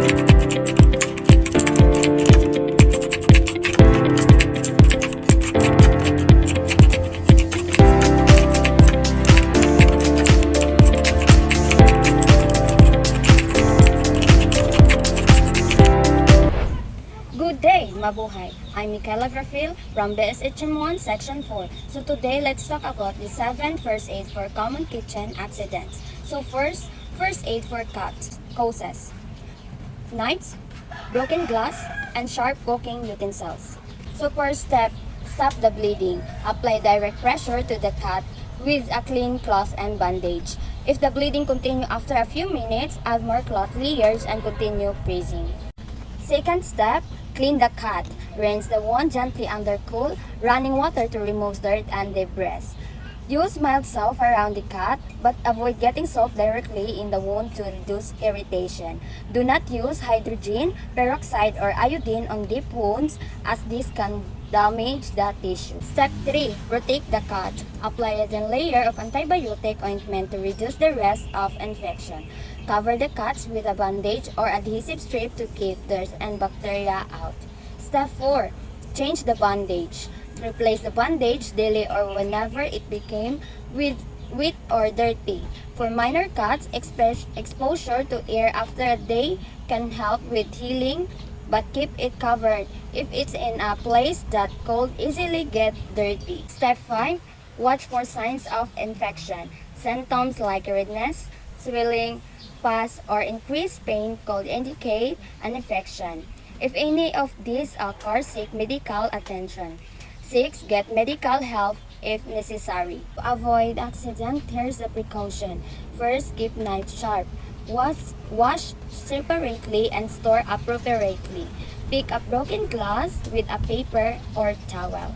Good day, mabuhay! I'm Michaela Grafil from BSHM1 Section 4. So today, let's talk about the 7 first aid for common kitchen accidents. So first aid for cuts, causes, knives, broken glass, and sharp cooking utensils. So first step, stop the bleeding. Apply direct pressure to the cut with a clean cloth and bandage. If the bleeding continues after a few minutes, add more cloth layers and continue pressing. Second step, clean the cut. Rinse the wound gently under cool, running water to remove dirt and debris. Use mild soap around the cut, but avoid getting soap directly in the wound to reduce irritation. Do not use hydrogen, peroxide, or iodine on deep wounds as this can damage the tissue. Step 3. Protect the cut. Apply a thin layer of antibiotic ointment to reduce the risk of infection. Cover the cuts with a bandage or adhesive strip to keep dirt and bacteria out. Step 4. Change the bandage. Replace the bandage daily or whenever it became wet or dirty. For minor cuts, exposure to air after a day can help with healing, but keep it covered if it's in a place that could easily get dirty. Step 5. Watch for signs of infection. Symptoms like redness, swelling, pus, or increased pain could indicate an infection. If any of these occur, seek medical attention. 6. Get medical help if necessary. To avoid accident, here's the precaution. First, keep knives sharp. Wash separately and store appropriately. Pick up broken glass with a paper or towel.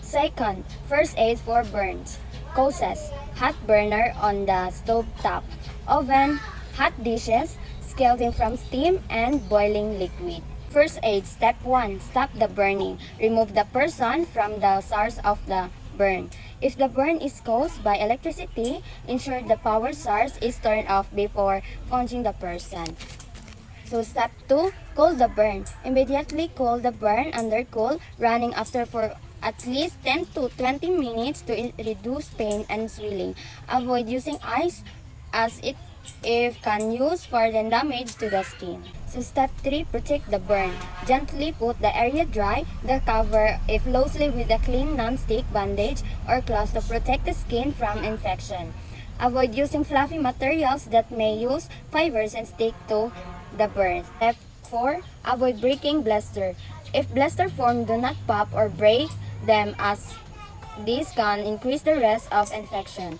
Second, first aid for burns. Causes: hot burner on the stove top, oven, hot dishes, scalding from steam, and boiling liquid. First aid, step 1, stop the burning. Remove the person from the source of the burn. If the burn is caused by electricity, ensure the power source is turned off before plunging the person. So step 2, cool the burn. Immediately cool the burn under cool, running after for at least 10 to 20 minutes to reduce pain and swelling. Avoid using ice as it can use further damage to the skin. So step 3, protect the burn. Gently put the area dry, the cover if loosely with a clean non-stick bandage or cloth to protect the skin from infection. Avoid using fluffy materials that may use fibers and stick to the burn. Step 4, avoid breaking blister. If blister form, do not pop or break them as this can increase the risk of infection.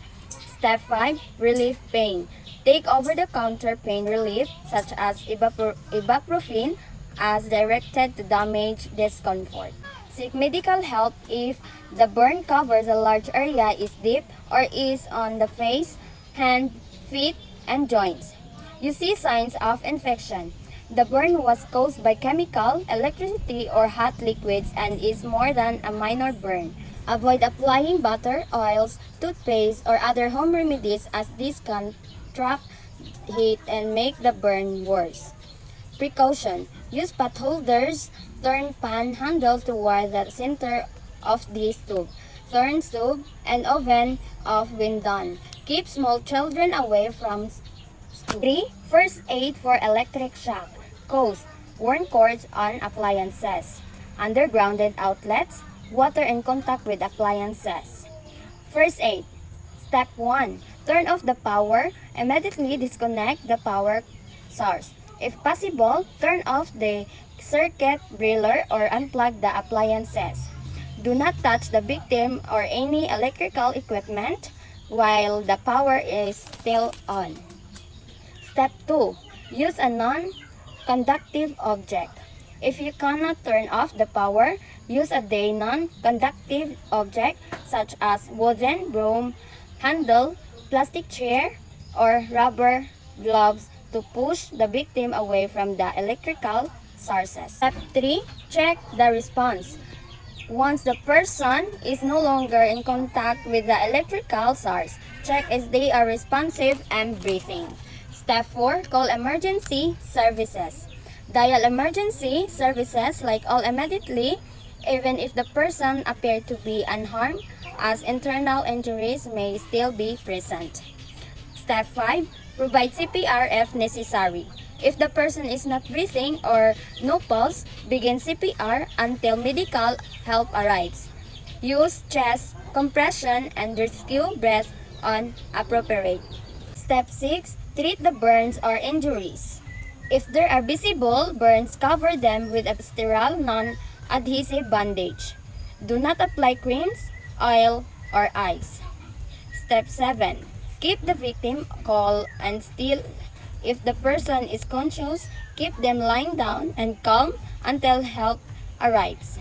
Step 5, relieve pain. Take over-the-counter pain relief such as ibuprofen as directed to damage discomfort. Seek medical help if the burn covers a large area, is deep, or is on the face, hand, feet, and joints. You see signs of infection. The burn was caused by chemical, electricity, or hot liquids and is more than a minor burn. Avoid applying butter, oils, toothpaste, or other home remedies as this can trap heat and make the burn worse. Precaution: use pot holders, turn pan handle toward the center of the stove, turn stove and oven off when done. Keep small children away from stove. 3. First aid for electric shock. Cause: worn cords on appliances, undergrounded outlets, water in contact with appliances. First aid. Step 1. Turn off the power. Immediately disconnect the power source. If possible, turn off the circuit breaker or unplug the appliances. Do not touch the victim or any electrical equipment while the power is still on. Step 2. Use a non-conductive object. If you cannot turn off the power, use a non-conductive object such as wooden broom handle, plastic chair, or rubber gloves to push the victim away from the electrical sources. Step 3. Check the response. Once the person is no longer in contact with the electrical source, check if they are responsive and breathing. Step 4. Call emergency services. Dial emergency services like all immediately, even if the person appeared to be unharmed, as internal injuries may still be present. Step 5. Provide CPR if necessary. If the person is not breathing or no pulse, begin CPR until medical help arrives. Use chest compression and rescue breath on appropriate. Step 6. Treat the burns or injuries. If there are visible burns, cover them with a sterile non-adhesive bandage. Do not apply creams, oil, or ice. Step 7. Keep the victim calm and still. If the person is conscious, keep them lying down and calm until help arrives.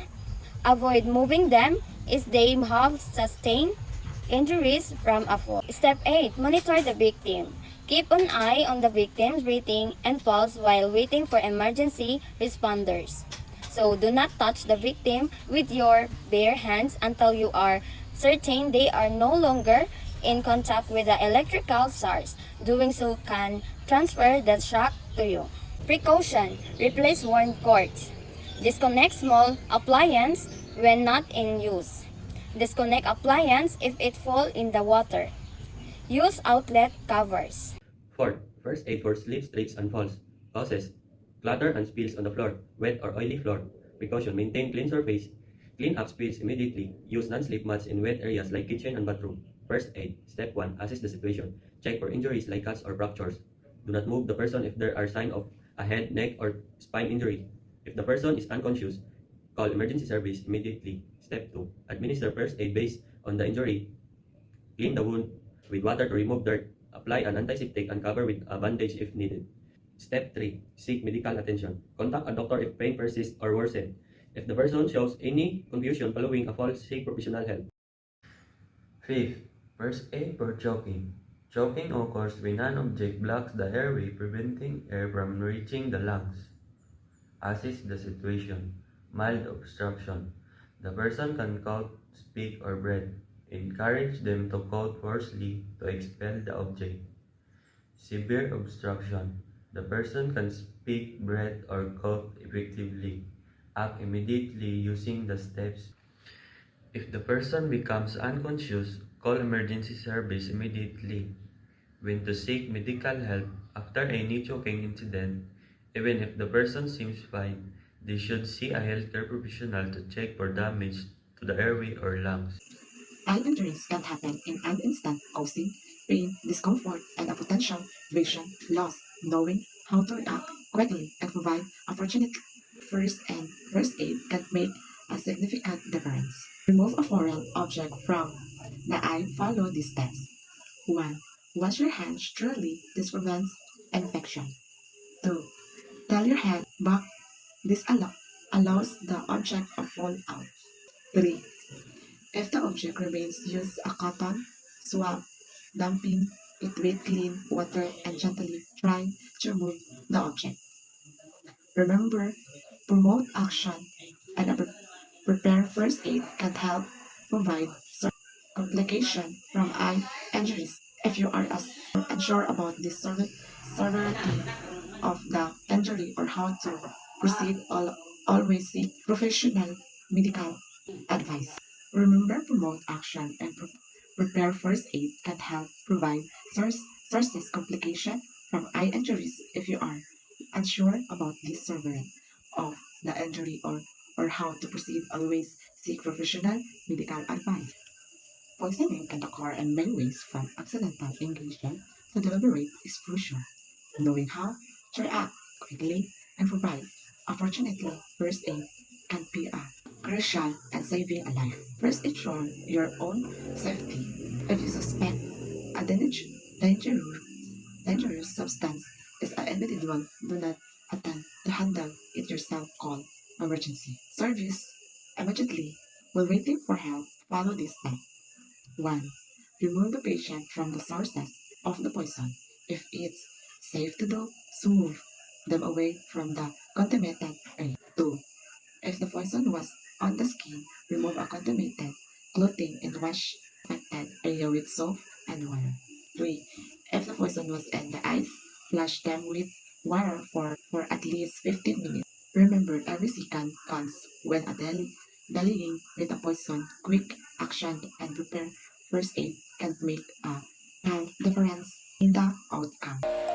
Avoid moving them if they have sustained injuries from a fall. Step 8. Monitor the victim. Keep an eye on the victim's breathing and pulse while waiting for emergency responders. So do not touch the victim with your bare hands until you are certain they are no longer in contact with the electrical source. Doing so can transfer the shock to you. Precaution: replace worn cords. Disconnect small appliance when not in use. Disconnect appliance if it fall in the water. Use outlet covers. 4. First aid for slips, trips, and falls. Causes: clutter and spills on the floor, wet or oily floor. Precaution: maintain clean surface. Clean up spills immediately. Use non-slip mats in wet areas like kitchen and bathroom. First aid. Step 1. Assess the situation. Check for injuries like cuts or fractures. Do not move the person if there are signs of a head, neck, or spine injury. If the person is unconscious, call emergency service immediately. Step 2. Administer first aid based on the injury. Clean the wound with water to remove dirt. Apply an antiseptic and cover with a bandage if needed. Step 3. Seek medical attention. Contact a doctor if pain persists or worsens. If the person shows any confusion following a fall, seek professional help. 5th. First aid for choking. Choking occurs when an object blocks the airway, preventing air from reaching the lungs. Assess the situation. Mild obstruction. The person can cough, speak, or breathe. Encourage them to cough forcefully to expel the object. Severe obstruction. The person can speak, breathe, or cough effectively. Act immediately using the steps. If the person becomes unconscious, call emergency service immediately. When to seek medical help after any choking incident, even if the person seems fine, they should see a healthcare professional to check for damage to the airway or lungs. Eye injuries can happen in an instant, causing pain, discomfort, and a potential vision loss. Knowing how to react quickly and provide appropriate first aid can make a significant difference. Remove a foreign object from the eye. Follow these steps. 1. Wash your hands thoroughly. This prevents infection. 2. Tell your hand back. This allows the object to fall out. 3. If the object remains, use a cotton swab, dumping it with clean water and gently try to remove the object. Remember, promote action and prepare first aid can help provide complication from eye injuries. If you are unsure about the severity of the injury or how to proceed, always seek professional medical advice. Remember, promote action and prepare first aid can help provide sources complication from eye injuries. If you are unsure about the severity of the injury or how to proceed, always seek professional medical advice. Poisoning can occur in many ways, from accidental engagement to deliberate exposure. Knowing how to react quickly and provide opportunity first aid can be a crucial in saving a life. First, ensure your own safety. If you suspect a dangerous, dangerous substance is an individual, do not attempt to handle it yourself. Call emergency service immediately. While waiting for help, follow this step. 1. Remove the patient from the sources of the poison. If it's safe to do, so move them away from the contaminated area. 2. If the poison was on the skin, remove a contaminated clothing and wash affected area with soap and water. 3. If the poison was in the eyes, flush them with water for at least 15 minutes. Remember, every second counts when dealing with a poison. Quick action and prepare first aid can make a difference in the outcome.